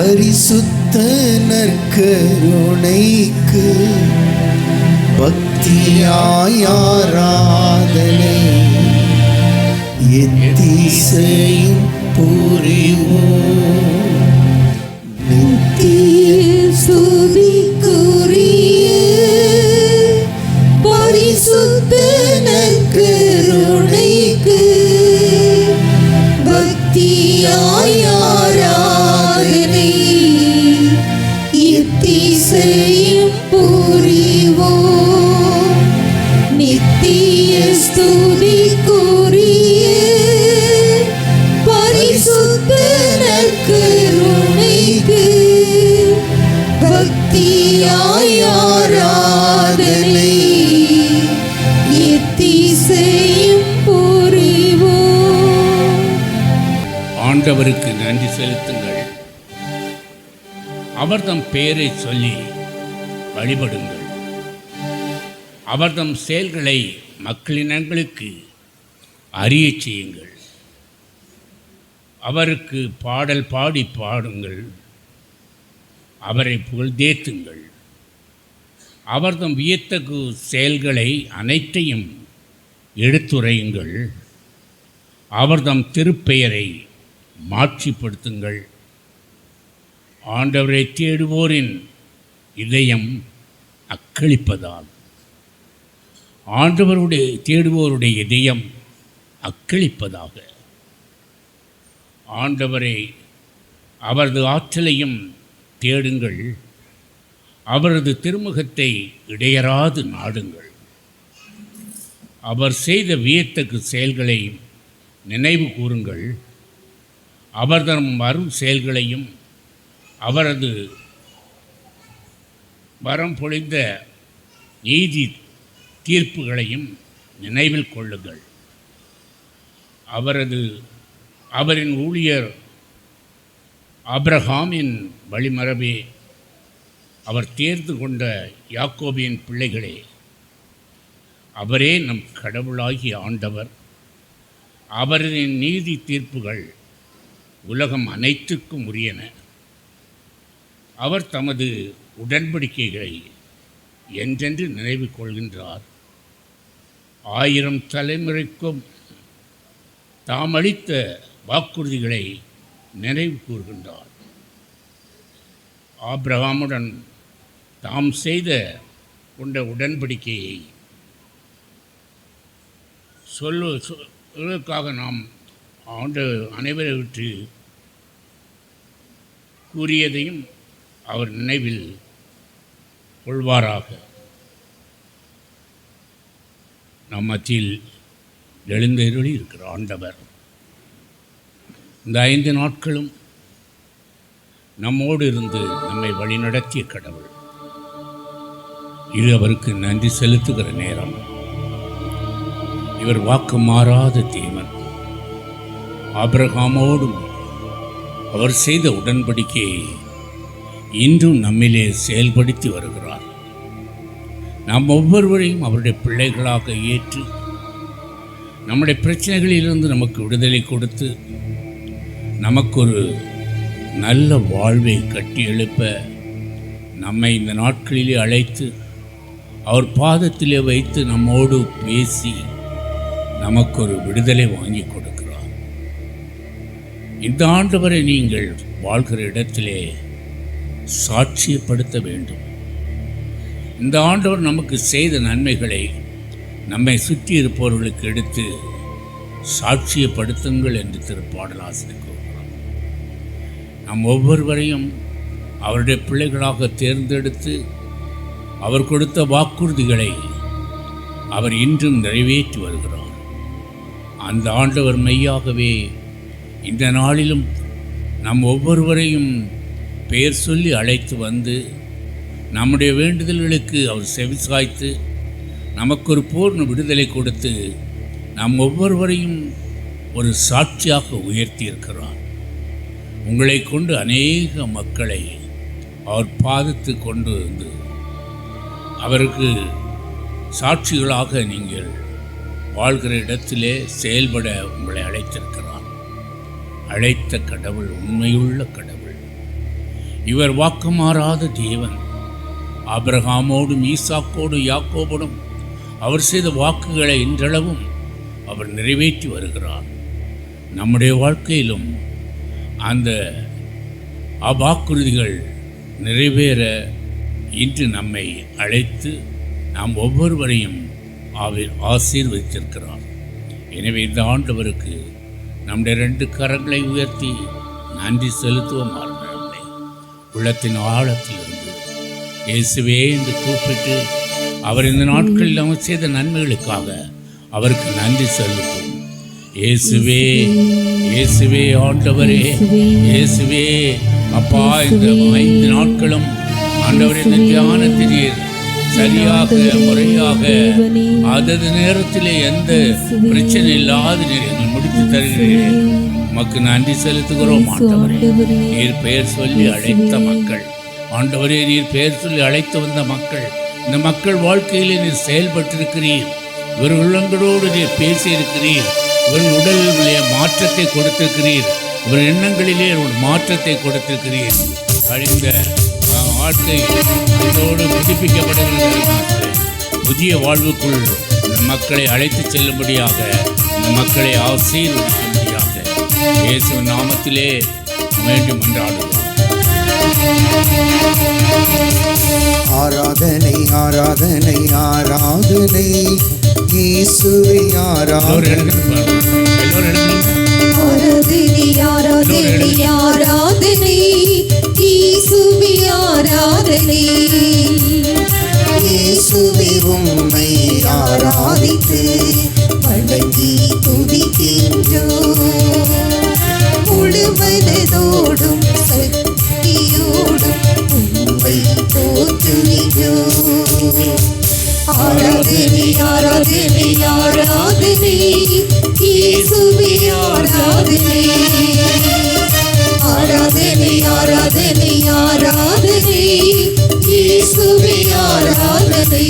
பரிசுத்த நற்கருணைக்கு பக்தியாய் ஆராதனை எத்திசையும் புரிவோம். நித்திய ஸ்துதிக்குரிய பரிசுத்த நற்கருணைக்கு பக்தியாய் ஆராதனை எத்திசையும் புரிவோம். நித்திய ஸ்துதிக்குரிய பரிசுத்த நற்கருணைக்கு பக்தியாய் ஆராதனை எத்திசையும் புரிவோம். ஆண்டவருக்கு நன்றி செலுத்துங்கள். அவர்தம் பெயரை சொல்லி வழிபடுங்கள். அவர்தம் செயல்களை மக்களினங்களுக்கு அறியச் செய்யுங்கள். அவருக்கு பாடல் பாடி பாடுங்கள். அவரை புகழ்ந்தேத்துங்கள். அவர்தம் வியத்தகு செயல்களை அனைத்தையும் எடுத்துரையுங்கள். அவர்தம் திருப்பெயரை மாட்சிப்படுத்துங்கள். ஆண்டவரை தேடுவோரின் இதயம் அக்களிப்பதால் ஆண்டவருடைய தேடுவோருடைய இதயம் அக்களிப்பதாக. ஆண்டவரை அவரது ஆற்றலையும் தேடுங்கள். அவரது திருமுகத்தை இடையறாது நாடுங்கள். அவர் செய்த வியத்தகு செயல்களை நினைவு கூறுங்கள். அவர்தம் வரும் செயல்களையும் அவரது வரம் பொழிந்த நீதி தீர்ப்புகளையும் நினைவில் கொள்ளுங்கள். அவரின் ஊழியர் ஆபிரகாமின் வழிமரபே, அவர் தேர்ந்து கொண்ட யாக்கோபின் பிள்ளைகளே, அவரே நம் கடவுளாகிய ஆண்டவர். அவரின் நீதி தீர்ப்புகள் உலகம் அனைத்துக்கும் உரியன. அவர் தமது உடன்படிக்கைகளை என்றென்று நினைவு கொள்கின்றார். 1000 தலைமுறைக்கும் தாம் அளித்த வாக்குறுதிகளை நினைவு கூறுகின்றார். ஆபிரகாமுடன் தாம் செய்த கொண்ட உடன்படிக்கையை சொல்வதற்காக நாம் அனைவரை விட்டு கூறியதையும் அவர் நினைவில் கொள்வாராக. நம் மத்தியில் எழுந்தருளி இருக்கிற ஆண்டவர் இந்த 5 நாட்களும் நம்மோடு இருந்து நம்மை வழிநடத்திய கடவுள். இது அவருக்கு நன்றி செலுத்துகிற நேரம். இவர் வாக்கு மாறாத தேவன். ஆபிரகாமோடும் அவர் செய்த உடன்படிக்கையை இன்றும் நம்மிலே செயல்படுத்தி வருகிறார். நாம் ஒவ்வொருவரையும் அவருடைய பிள்ளைகளாக ஏற்று நம்முடைய பிரச்சனைகளிலிருந்து நமக்கு விடுதலை கொடுத்து நமக்கு ஒரு நல்ல வாழ்வை கட்டி எழுப்ப நம்மை இந்த நாட்களிலே அழைத்து அவர் பாதத்திலே வைத்து நம்மோடு பேசி நமக்கு ஒரு விடுதலை வாங்கி கொடுக்கிறார். இந்த ஆண்டவரை நீங்கள் வாழ்கிற இடத்திலே சாட்சியப்படுத்த வேண்டும். இந்த ஆண்டவர் நமக்கு செய்த நன்மைகளை நம்மை சுற்றி இருப்பவர்களுக்கு எடுத்து சாட்சியப்படுத்துங்கள் என்று திருப்பாடல் ஆசிரியர் கூறுகிறார். நம் ஒவ்வொருவரையும் அவருடைய பிள்ளைகளாக தேர்ந்தெடுத்து அவர் கொடுத்த வாக்குறுதிகளை அவர் இன்றும் நிறைவேற்றி வருகிறார். அந்த ஆண்டவர் மெய்யாகவே இந்த நாளிலும் நம் ஒவ்வொருவரையும் பெயர் சொல்லி அழைத்து வந்து நம்முடைய வேண்டுதல்களுக்கு அவர் செவிசாய்த்து நமக்கு ஒரு பூர்ண விடுதலை கொடுத்து நம் ஒவ்வொருவரையும் ஒரு சாட்சியாக உயர்த்தி இருக்கிறார். உங்களை கொண்டு அநேக மக்களை அவர் பாதத்து கொண்டு வந்து அவருக்கு சாட்சிகளாக நீங்கள் வாழ்கிற இடத்திலே செயல்பட உங்களை அழைத்திருக்கிறார். அழைத்த கடவுள் உண்மையுள்ள கடவுள். இவர் வாக்கு மாறாத தேவன். ஆபிரகாமோடும் ஈசாக்கோடும் யாக்கோபோடும் அவர் செய்த வாக்குகளை இன்றளவும் அவர் நிறைவேற்றி வருகிறார். நம்முடைய வாழ்க்கையிலும் அந்த வாக்குறுதிகள் நிறைவேற இன்று நம்மை அழைத்து நாம் ஒவ்வொருவரையும் அவர் ஆசீர்வதித்திருக்கிறார். எனவே இந்த ஆண்டவருக்கு நம்முடைய 2 கரங்களை உயர்த்தி நன்றி செலுத்துவோம். ஆண்டவரே, உள்ளத்தின் ஆழத்திலிருந்து இயேசுவே என்று கூப்பிட்டு அவர் இந்த நாட்களில் அவர் செய்த நன்மைகளுக்காக அவருக்கு நன்றி செலுத்துவோம். இயேசுவே, இயேசுவே ஆண்டவரே, இயேசுவே அப்பா, இந்த 5 நாட்களும் ஆண்டவரே இந்த தியானத்தினீர் சரியாக முறையாக அதது நேரத்திலே எந்த பிரச்சனை இல்லாத நீங்கள் முடித்து தருகிறீர்கள். உமக்கு நன்றி செலுத்துகிறோம். ஆண்டவரே, நீர் பெயர் சொல்லி அழைத்த மக்கள், ஆண்டவரே நீர் பெயர் சொல்லி அழைத்து வந்த மக்கள், இந்த மக்கள் வாழ்க்கையிலே நீர் செயல்பட்டிருக்கிறீர். இவர்கள் உள்ளங்களோடு நீர் பேசியிருக்கிறீர். இவர்கள் உடலிலே மாற்றத்தை கொடுத்திருக்கிறீர். இவர்கள் எண்ணங்களிலே ஒரு மாற்றத்தை கொடுத்திருக்கிறீர். கழிந்த வாழ்க்கை இதோடு புதுப்பிக்கப்படுகிறது. புதிய வாழ்வுக்குள் இந்த மக்களை அழைத்து செல்லும்படியாக, இந்த மக்களை ஆசீர்வதிக்கும்படியாக இயேசுவின் நாமத்திலே வேண்டும் என்றாடுகிறோம். ஆராதனை ஆராதனை ஆராதனை இயேசுவே ஆராதனை. ஆராதனை ஆராதனை ஆராதனை இயேசுவே ஆராதனை. இயேசுவே உம்மை ஆராதித்து வணங்கி துதிக்கின்றோம். முழு மனதோடும் சக்தியோடும் உம்மை போற்றுகிறோம். ஆராதனை ஆராதனை ஆராதனை இயேசுவே ஆராதனை. ஆராதனை ஆராதனை ஆராதனை இயேசுவே ஆராதனை.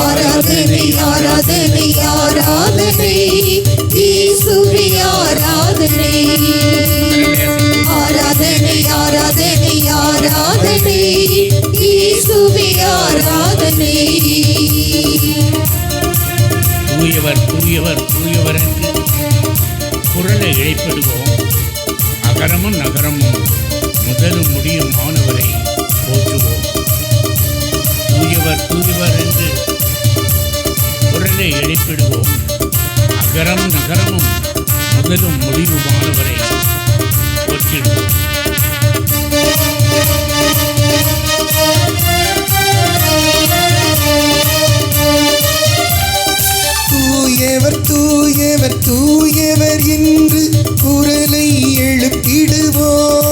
ஆராதனை ஆராதனை ஆராதனை இயேசுவே ஆராதனை. ஆராதனை ஆராதனை ஆராதனை இயேசுவே ஆராதனை. தூயவர் தூயவர் தூயவர் என்று குரலை இழைப்பிடுவோம். அகரமும் நகரமும் முதலும் முடியும் மாணவரை போற்றுவோம். தூயவர் தூயவர் என்று குரலை எழுப்பிடுவோம். அகரம் நகரமும் முதலும் முடிவுமானவரை போற்றிடுவோம். தூயவர் தூயவர் தூயவர் என்று குரலை எழுப்பிடுவோம்.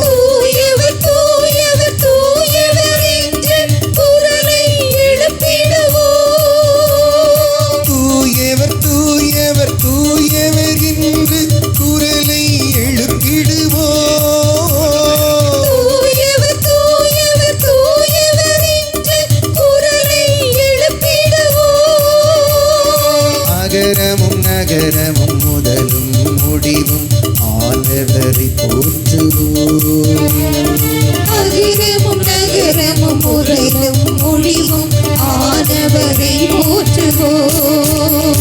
தூயவர் தூயவர் தூயவர் என்று குரலை எழுப்பிடுவோம். தூயவர் தூயவர் தூயவர் என்று குரலை எழுப்பிடுவோம். அகரமும் நகரமும் முதலும் முடிவும் ஆனவரை போற்றுவோம். அகிரமும் நகரமும் முறையும் மொழிவும் ஆனவரை போற்றுவோம்.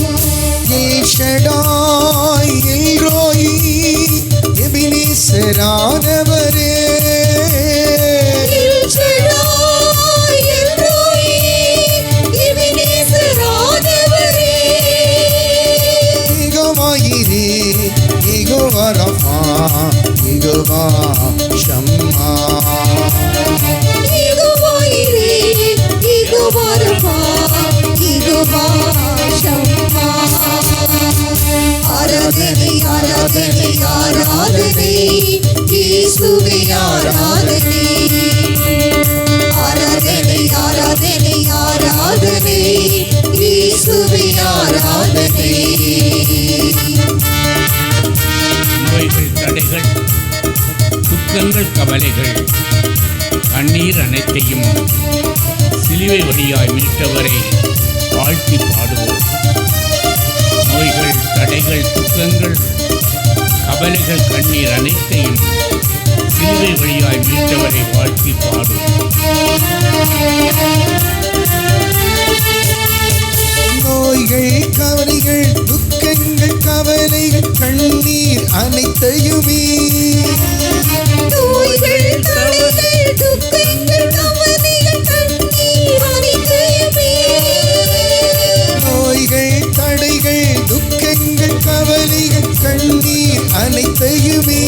எல் ஷடாய் எல் ரோயி எபினேசரானவரே. எல் ஷடாய் எல் ரோயி எபினேசரானவரே. Jehovah Jireh Jehovah Rapha Jehovah Shammah. Jehovah Jireh Jehovah Rapha Jehovah Shammah. ஆராதனை ஆராதனை ஆராதனை இயேசுவே ஆராதனை. ஆராதனை ஆராதனை ஆராதனை இயேசுவே ஆராதனை. நோய்கள், தடைகள், துக்கங்கள், கவலைகள், கண்ணீர் அனைத்தையும் சிலுவை வழியாய் மீட்டவரை வாழ்த்தி பாடுவோம். நோய்கள், தடைகள், துக்கங்கள், கவலைகள், கண்ணீர் அனைத்தையும் சிலுவை வழியாய் மீட்டவரை வாழ்த்தி பாடுவோம். நோய்கள், கவலைகள், துக்கங்கள், கவலைகள், கண்ணீர் அனைத்தையுமே. நோய்கள், தடைகள், துக்கங்கள், கவலைகள், கண்ணீர் அனைத்தையுமே. நோய்கள், தடைகள், துக்கங்கள், கவலைகள், கண்ணீர் அனைத்தையுமே.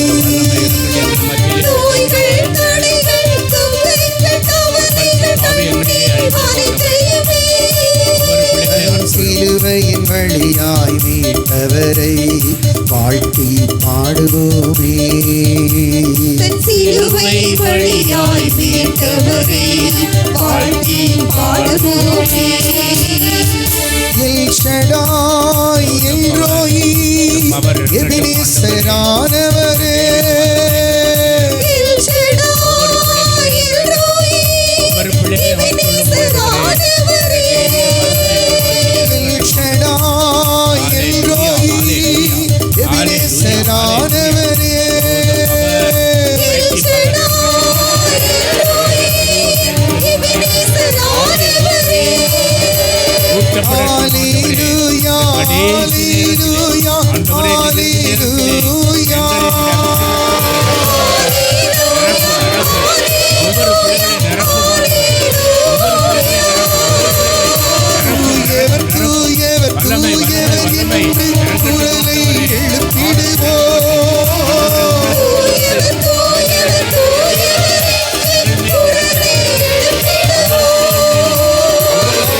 நோய்கள், தடைகள், துக்கங்கள், கவலைகள், கண்ணீர் அனைத்தையுமே. சிலுவையின் வழியாய் மீட்டவரை வாழ்த்தி பாடுவோமே. தன் சிலுவை வழியாய் மீட்டவரை வாழ்த்தி பாடுவோமே. எல் ஷடாய் எல் ரோயி எபினேசரானவரே. எல் ஷடாய் எல் ரோயி எபினேசரானவரே. எல் ஷடாய் எல் ரோயி எபினேசரானவரே. எல் ஷடாய் எல் ரோயி எபினேசரானவரே. Hallelujah hallelujah hallelujah. தூயவர் தூயவர் தூயவர் என்று குரலை எழுப்பிடுவோம்.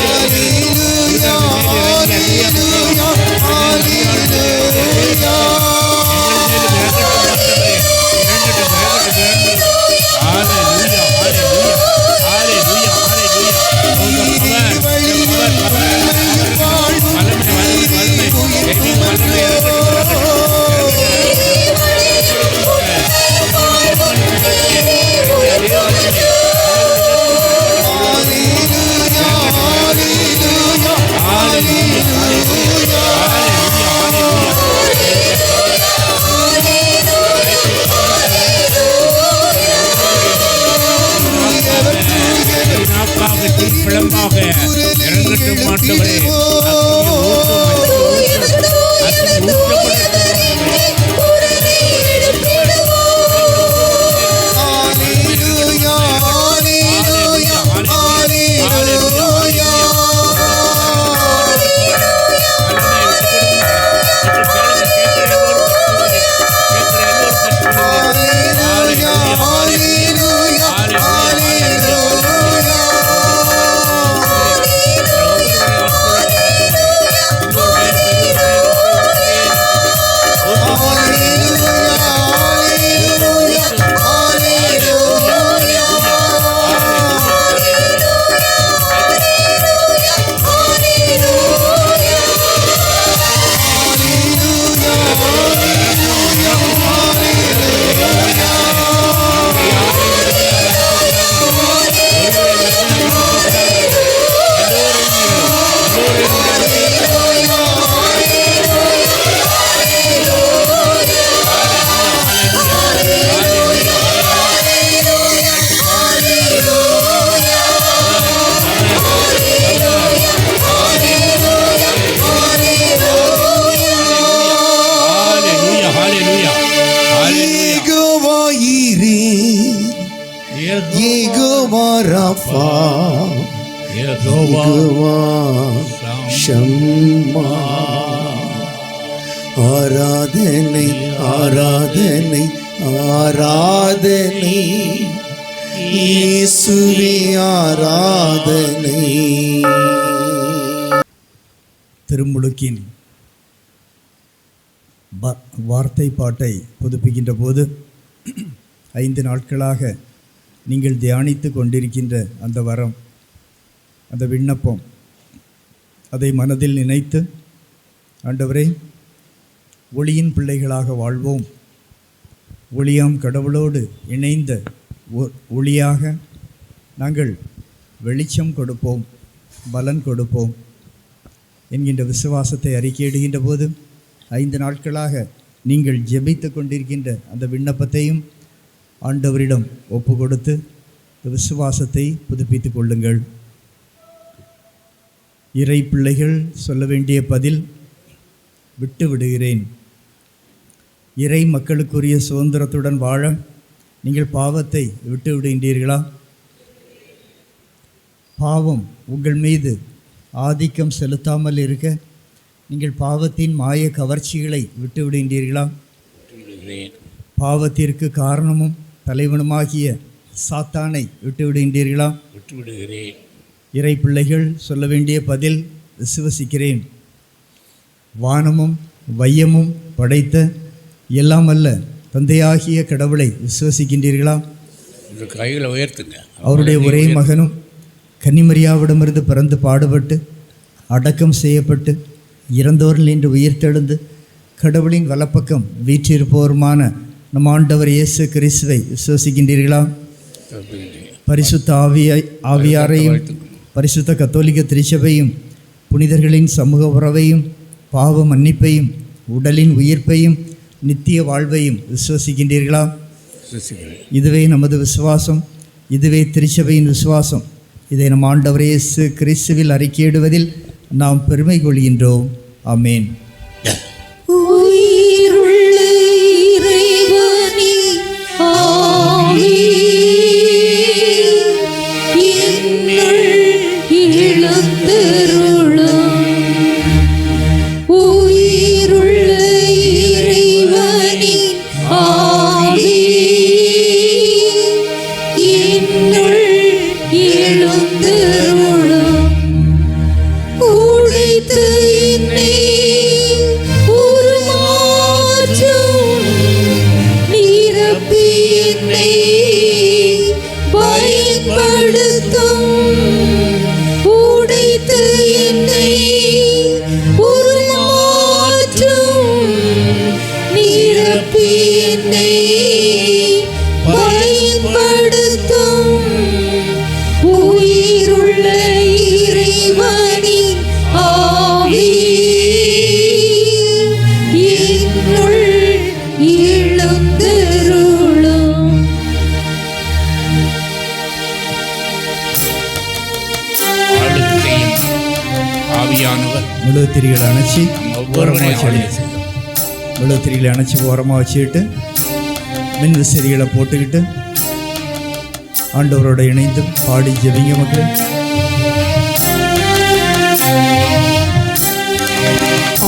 ஹalleluya ஹalleluya ஹalleluya. பிளம்பாக இறங்கட்டும் ஆண்டவரே. ஹalleluya ஹalleluya ஹalleluya. ஹalleluya ஹalleluya ஹalleluya. யெகோவா யெகோவா ஷம்மா. ஆராதனை ஆராதனை ஆராதனை இயேசுவே ஆராதனை. திருமுழுக்கின் வார்த்தை பாட்டை புதுப்பிக்கின்ற போது 5 நாட்களாக நீங்கள் தியானித்து கொண்டிருக்கின்ற அந்த வரம், அந்த விண்ணப்பம், அதை மனதில் நினைத்து, ஆண்டவரே, ஒளியின் பிள்ளைகளாக வாழ்வோம், ஒளியாம் கடவுளோடு இணைந்த ஒளியாக நாங்கள் வெளிச்சம் கொடுப்போம், பலன் கொடுப்போம் என்கின்ற விசுவாசத்தை அறிக்கையிடுகின்ற போது 5 நாட்களாக நீங்கள் ஜெபித்து கொண்டிருக்கின்ற அந்த விண்ணப்பத்தையும் ஆண்டவரிடம் ஒப்பு கொடுத்து விசுவாசத்தை புதுப்பித்து கொள்ளுங்கள். இறை பிள்ளைகள் சொல்ல வேண்டிய பதில், விட்டு விடுகிறேன். இறை மக்களுக்குரிய சுதந்திரத்துடன் வாழ நீங்கள் பாவத்தை விட்டு விடுகின்றீர்களா? பாவம் உங்கள் மீது ஆதிக்கம் செலுத்தாமல் இருக்க நீங்கள் பாவத்தின் மாய கவர்ச்சிகளை விட்டு விடுகின்றீர்களா? பாவத்திற்கு காரணமும் தலைவனுமாகிய சாத்தானை விட்டு விடுகின்றீர்களா? விட்டு விடுகிறேன். இறை பிள்ளைகள் சொல்ல வேண்டிய பதில், விசுவசிக்கிறேன். வானமும் வையமும் படைத்த எல்லாம் அல்ல தந்தையாகிய கடவுளை விசுவசிக்கின்றீர்களா? கைகளை உயர்த்துங்க. அவருடைய ஒரே மகனும் கன்னிமரியாவிடமிருந்து பிறந்து பாடுபட்டு அடக்கம் செய்யப்பட்டு இறந்தோரில் நின்று உயிர்த்தெழுந்து கடவுளின் வலப்பக்கம் வீற்றிருப்போருமான நம் ஆண்டவர் இயேசு கிறிஸ்துவை விசுவசிக்கின்றீர்களா? பரிசுத்த ஆவியாரையும் பரிசுத்த கத்தோலிக்க திருச்சபையும் புனிதர்களின் சமூக உறவையும் பாவ மன்னிப்பையும் உடலின் உயிர்ப்பையும் நித்திய வாழ்வையும் விசுவசிக்கின்றீர்களா? இதுவே நமது விசுவாசம், இதுவே திருச்சபையின் விசுவாசம். இதை நம் ஆண்டவர் இயேசு கிறிஸ்துவில் அறிக்கையிடுவதில் நாம் பெருமை கொள்கின்றோம். ஆமென். உயிருள்ள இறைவனே, ஆவி என்னுள் எழுந்தருளும். உயிருள்ள இறைவனே, ஆவி என்னுள் எழுந்தருளும். உடைத்து என்னை உருமாற்றும், நிரப்பி என்னை பயன்படுத்தும். உடைத்து என்னை உருமாற்றும், நிரப்பி என்னை பயன்படுத்தும். உயிருள்ள இறைவனின் ஆவி என்னுள் எழுந்தருளும். ஆவியானவர் முழு திரிகளை அணைச்சி ஓரமாக ஒவ்வொருவரையும் வச்சு, முழு திரிகளை அணைச்சி ஓரமாக வச்சுக்கிட்டு மின் விசிறிகளை போட்டுக்கிட்டு ஆண்டவரோட இணைந்து பாடி ஜெபிங்க மக்கள்.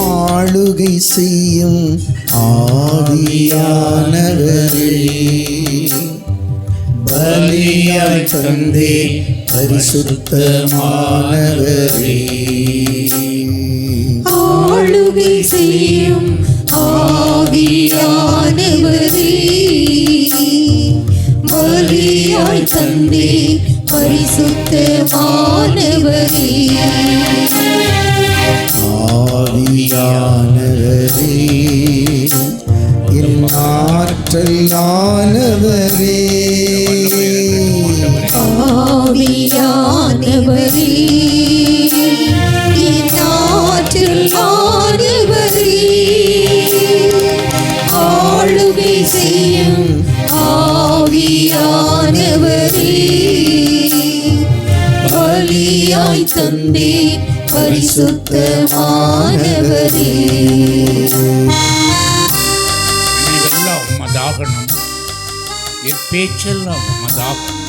ஆளுகை செய்யும் ஆவியானவரே, பலியாய் தந்தே பரிசுத்தமானவரே. ஆளுகை செய்யும் ஆவியானவரே, பலியாய் தந்தே பரிசுத்தமானவரே. ஆவியானவரே, என் ஆற்றலானவரே, ஆவியானவரே, என் ஆற்றலானவரே, ஆளுகை செய்யும் ஆவியானவரே, பலியாய் தந்தே பரிசுத்தமானவரே. நினைவெல்லாம் உமதாகணும், என் பேச்செல்லாம் உமதாகணும்.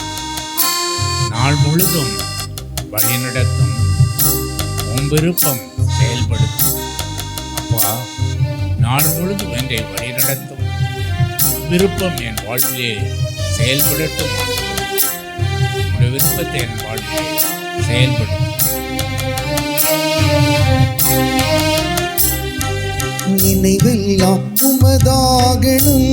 நாள் முழுதும் வழிநடத்தும். உன் விருப்பம் செயல்படுத்தும். அப்பா, நாள் முழுதும் என்னை வழிநடத்தும். விருப்பம் என் வாழ்விலே செயல்படட்டும். உங்களுடைய விருப்பத்தை என் வாழ்விலே செயல்படும். நினைவெல்லாம் உமதாகணும்,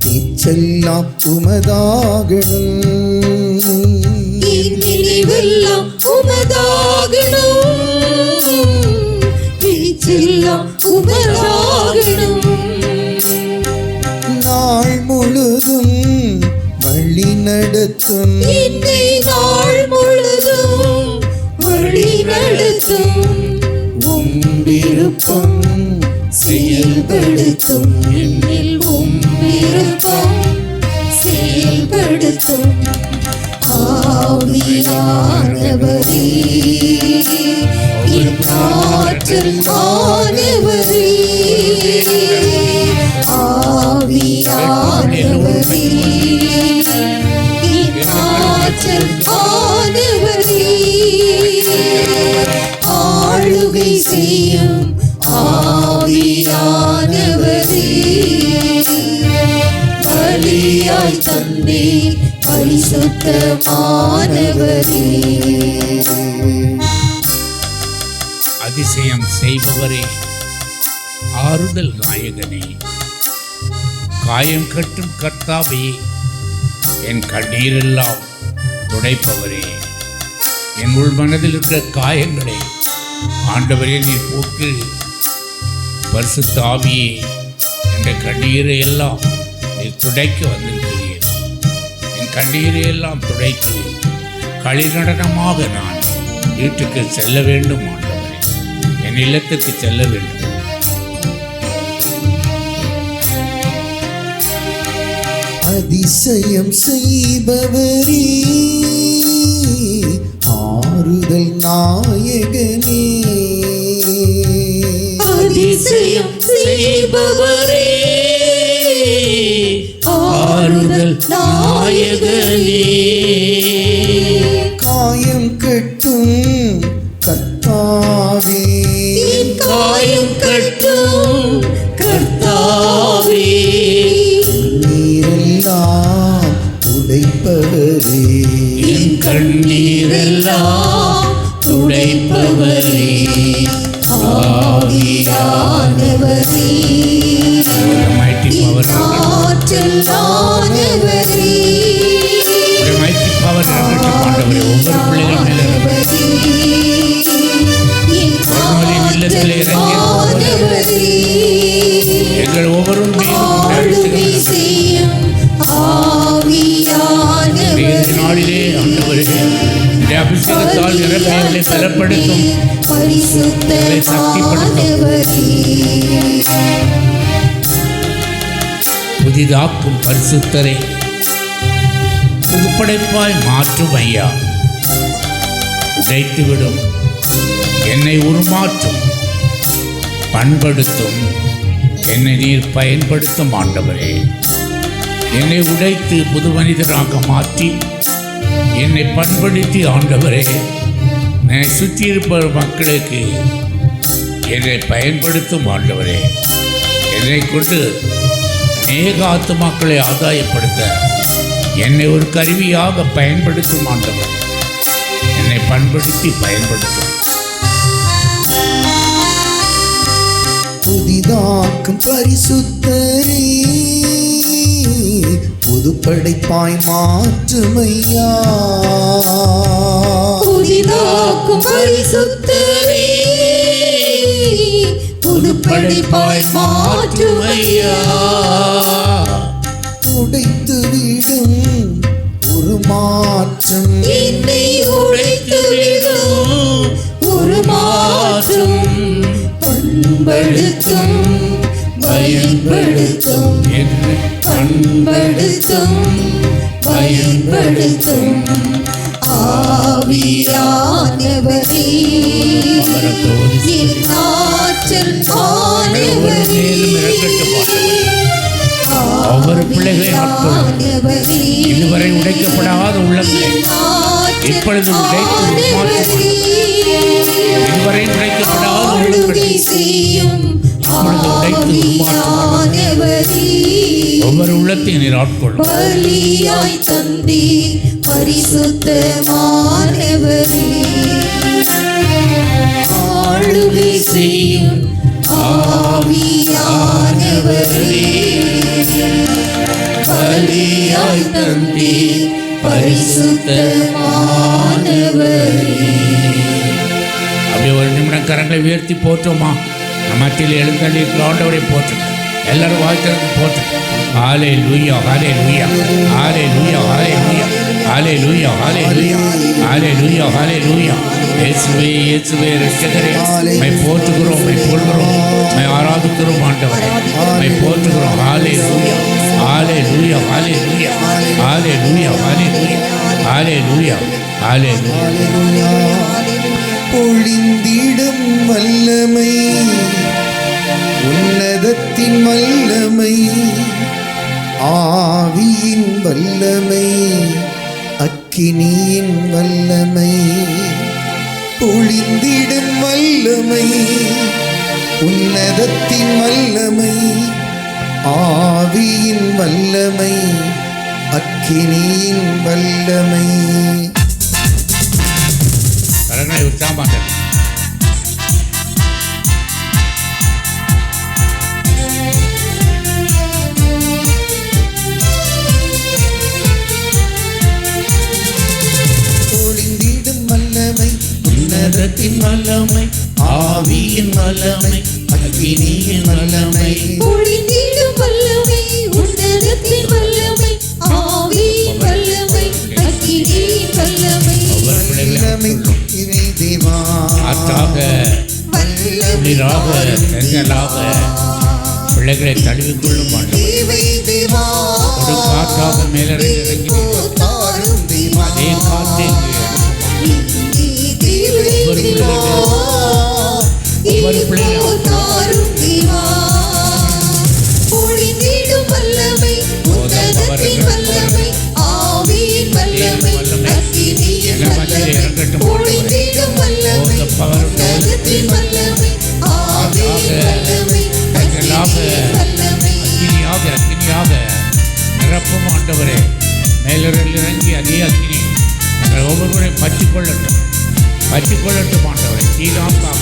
பேச்செல்லாம் உமதாகணும். நினைவெல்லாம் உமதாகணும், பேச்செல்லாம் உமதாகணும். நாள் முழுதும் வழி நடத்தும், என்னை நாள் முழுதும் வழி நடத்தும். உம் விருப்பம் செயல்படுத்தும், என்னில் உம் விருப்பம் செயல்படுத்தும். ஆவியானவரே, என் ஆற்றல் ஆனவரே, ஆவியானவரே, என் ஆற்றல் ஆனவரே, ஆளுகை செய்யும் ஆவியானவரே, பலியாய் தந்தே பரிசுத்தமானவரே. அதிசயம் செய்பவரே, ஆறுதல் நாயகனே, காயம் கட்டும் கர்த்தாவே, என் கண்ணீரெல்லாம் துடைப்பவரே, என் உள் மனதில் இருக்கிற காயங்களை ஆண்டவரே நீர் போக்கு. பரிசுத்த ஆவியே, என்ற கண்ணீரை எல்லாம் நீர் துடைக்க வந்திருக்கிறீர். என் கண்ணீரை எல்லாம் துடைத்து களிநடனமாக நான் வீட்டுக்கு செல்ல வேண்டும். ஆண்டவரே, என் இல்லத்துக்கு செல்ல வேண்டும். அதிசயம் செய்பவரே, ஆறுதல் நாயகனே. அதிசயம் செய்பவரே, ஆறுதல் நாயகனே, காயம் கட்டும் கர்த்தாவே, என் காயம் கட்டும் கர்த்தாவே, நீரெல்லாம் துடைப்பவரே, என் கண்ணீரெல்லாம் துடைப்பவரே, ஆவியானவரே, என் ஆற்றல் ஆனவரே, ஆண்டவரே, ஒவ்வொரு பிள்ளைகள் மேலே எங்கள் ஒவ்வொரு நாளிலே ஆண்டவரே அபிஷேகத்தால் நிரப்பை பலப்படுத்தும், புதிதாக்கும் பரிசுத்தரே, புதுப்படைப்பாய் மாற்றும் ஐயா, உடைத்துவிடும், என்னை உருமாற்றும், பண்படுத்தும், என்னை நீர் பயன்படுத்தும். ஆண்டவரே, என்னை உடைத்து புது மனிதராக மாற்றி என்னை பண்படுத்தி ஆண்டவரே, என்னை சுற்றியிருப்ப மக்களுக்கு என்னை பயன்படுத்தும். ஆண்டவரே, என்னை கொண்டு அநேக ஆத்துமாக்களை ஆதாயப்படுத்த என்னை ஒரு கருவியாக பயன்படுத்தும். ஆண்டவரே, என்னை பண்படுத்தி பயன்படுத்தும். புதிதாக்கும் பரிசுத்தரே, புதுப்படைப்பாய் மாற்றுமையா, புதிதாக்கும் பரிசுத்தரே, புதுப்படைப்பாய் மாற்றுமையா, உடைத்து விடும் ஒரு மாற்றம், என்னை உடைத்து விடும் ஒரு மாற்றம், பண்படுத்தும் பயன்படுத்தும், பண்படுத்தும் பயன்படுத்தும், ஆவியானவரே, என் ஆற்றல் ஆனவரே, ஒவ்வொரு ஒவ்வொரு பிள்ளைகளையும் ஆட்கொள்ளும். இதுவரை உடைக்கப்படாத உள்ளங்களை இப்பொழுது உடைத்து உருமாற்றும். இதுவரை உடைக்கப்படாத உள்ளங்களை இப்பொழுது உடைத்து உருமாற்றும். ஒவ்வொரு உள்ளத்தையும் நீர் ஆட்கொள்ளும். பலியாய் தந்தீர் பரிசுத்தமானவரே, ஆளுகை செய்யும் ஆவியானவரே, பலியாய் தந்தீர் பரிசுத்தமானவரே. அப்படி ஒரு நிமிடம் கரங்களை உயர்த்தி போற்றோமா? நம்ம மத்தியில் எழுந்தள்ளி ஆண்டவரை போற்றோம். எல்லாரும் வாழ்த்துறது போற்றோம். ஹாலே லூயா, ஹாலே லூயா, ஹாலே லூயா, ஹாலே லூயா, ஹாலே லூயா, ஹாலே லூயா, ஹாலே லூயா, ஹாலே லூயா. இயேசுவே, இயேசுவே ரட்சகரே, மை போற்றுகிறோம், மை புகழ்கிறோம், மை ஆராதிக்கிறோம் ஆண்டவரே, மை போற்றுகிறோம். ஹாலே லூயா, ஹாலே லூயா, ஹாலே லூயா, ஹாலே லூயா, ஹாலே லூயா, ஹாலே லூயா, ஹாலே லூயா. பொழிந்திடும் வல்லமை, உன்னதத்தின் வல்லமை, ஆவியின் வல்லமை, அக்கினியின் வல்லமை. பொழிந்திடும் வல்லமை, உன்னதத்தின் வல்லமை, ஆவியின் வல்லமை, அக்கினியின் வல்லமை. கரங்களை உற்சாகமாக பொழிந்திடும் வல்லமை, உன்னதத்தின் வல்லமை, ஆவியின் வல்லமை, அக்கினியின் வல்லமை. பொழிந்திடும் வல்லமை, உன்னதத்தின் வல்லமை, ஆவியின் வல்லமை, அக்கினியின் வல்லமை. வல்லமை இவை தேவா, காற்றாக, குளிராக, தென்றலாக பிள்ளைகளை தழுவிக்கொள்ளும் ஆண்டவரே. இவை தேவா, ஒரு காற்றாக மேலிறங்கி இறங்கினீர். தாரும் தேவா, அதே காற்றே ஒவ்வொரு பிள்ளைகளும் தாரும் தேவா. பொழிந்திடும் வல்லமை, உன்னதத்தின் வல்லமை, ஆவியின் வல்லமை, அக்கினியின் வல்லமை. பொழிந்திடும் வல்லமை, உன்னதத்தின் வல்லமை, ஆவியின் வல்லமை, அக்கினியின் வல்லமை. அக்கினியாக, அக்கினியாக நிரப்பும் ஆண்டவரே. மேலிறங்கி இறங்கி அதே அக்கினி எங்கள் ஒவ்வொருவரையும் பற்றிக்கொள்ளட்டும், பற்றிக்கொள்ளட்டும் ஆண்டவரை. தீராக்காக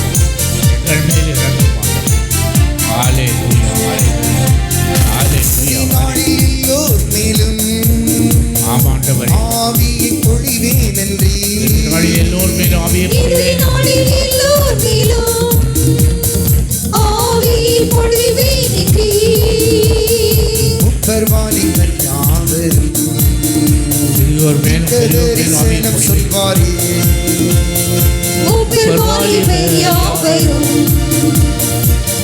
எங்கள் மேல் இறங்கும் ஆண்டவரே. ஆலே லூயா, ஆலே லூயா, ஆலே லூயா, ஆலே லூயா. எல்லோர் மேலும் ஆமாண்டவரே, ஆவியை பொழிவேன் என்றே. நாளில் எல்லோர் மேலும் ஆவியை இறுதி பொழிவேன். நாளில் எல்லோர் மேலும் ஆவியை பொழிவேன் என்றீர். முப்பர்வாலிகள் யாவரும் சிறியோர் மேலும் பெரியோர் மேலும் ஆவியை தரிசனம் பொழிவேன். சொல்வாரே. மூப்பர் வாலிபர் யாவரும்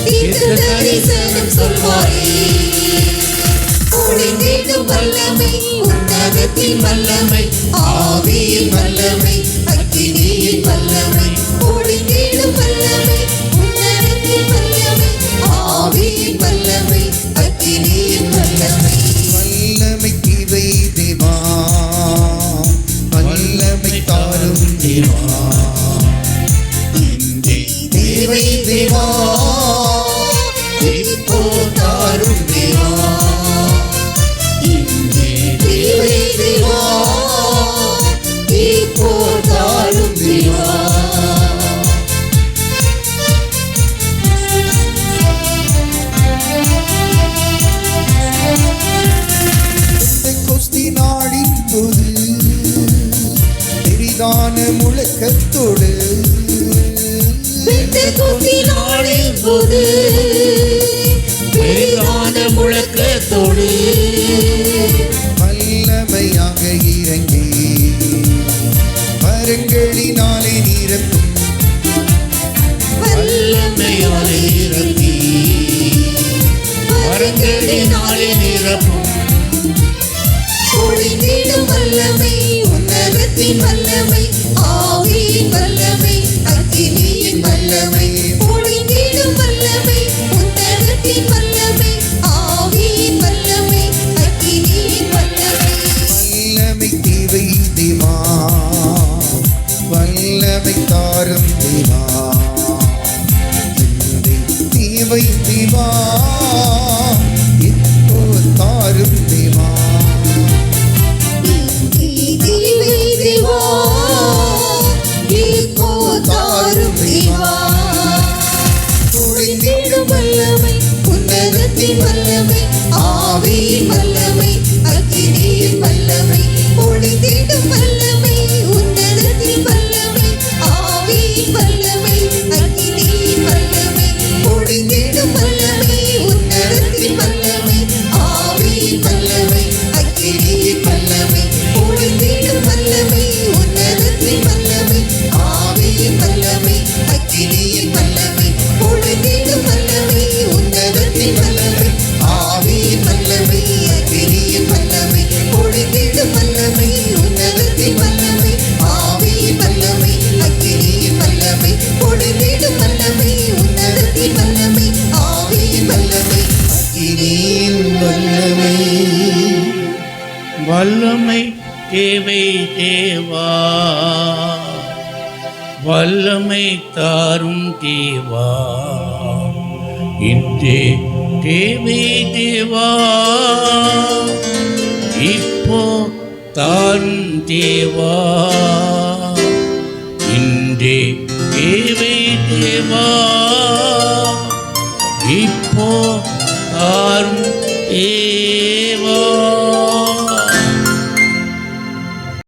தீர்க்க தரிசனம் சொல்வாரே. பொழிந்திடும் வல்லமை, உன்னதத்தின் வல்லமை, ஆவியின் வல்லமை, அக்கினியின் வல்லமை. பொழிந்திடும் வல்லமை, உன்னதத்தின் வல்லமை, ஆவியின் வல்லமை, அக்கினியின் வல்லமை. வல்லமை இவை தேவா, வல்லமை தாரும் தேவா. தேவை தேவா, இப்போ தாரும் தேவா. தேவை தேவா, இப்போ தாரும் தேவா. பெந்தெக்கோஸ்து நாளின் போது பெரிதான முழக்கத்தோடு பெந்தெக்கோஸ்து நாளின் போது பெரிதான முழக்கத்தோடு வல்லமையாக இறங்கி வரங்களினாலே நிரப்பும். வல்லமையாலே இறங்கி வரங்களினாலே நிரப்பும். பொழிந்திடும் வல்லமை, உன்னதத்தின் வல்லமை, ஆவியின் வல்லமை, அக்கினியின் வல்லமை. பொழிந்திடும் வல்லமை, உன்னதத்தின் வல்லமை, ஆவியின் வல்லமை, தாரும் தேவா என்னை தேவை தேவா இப்போ தாரும் தேவா தேவை தேவா இப்போ தாரும் தேவா பொழிந்திடும் வல்லமை உன்னதத்தின் வல்லமை ஆவியின் வல்லமை அக்கினியின் வல்லமை பொழிந்திடும் வல்லமை உன்னதத்தின் வல்லமை ஆவியின் வல்லமை அக்கினியின் வல்லமை பொழிந்திடும் வல்லமை உன்னதத்தின் வல்லமை ஆவியின் வல்லமை அக்கினியின் வல்லமை பொழிந்திடும் வல்லமை உன்னதத்தின் வல்லமை ஆவியின் வல்லமை அக்கினியின் வல்லமை பொழிந்திடும் வல்லமை உன்னதத்தின் வல்லமை ஆவியின் வல்லமை அக்கினியின் வல்லமை பொழிந்திடும் வல்லமை உன்னதத்தின் வல்லமை ஆவியின் வல்லமை அக்கினியின் வல்லமை பொழிந்திடும் வல்லமை உன்னதத்தின் வல்லமை ஆவியின் வல்லமை அக்கினியின் வல்லமை வல்லமை தேவை தேவா வல்லமை தாரும் தேவா இன்றே தேவை தேவா இப்போ தாரும் தேவா இன்றே தேவை தேவா இப்போ தாரும் தேவா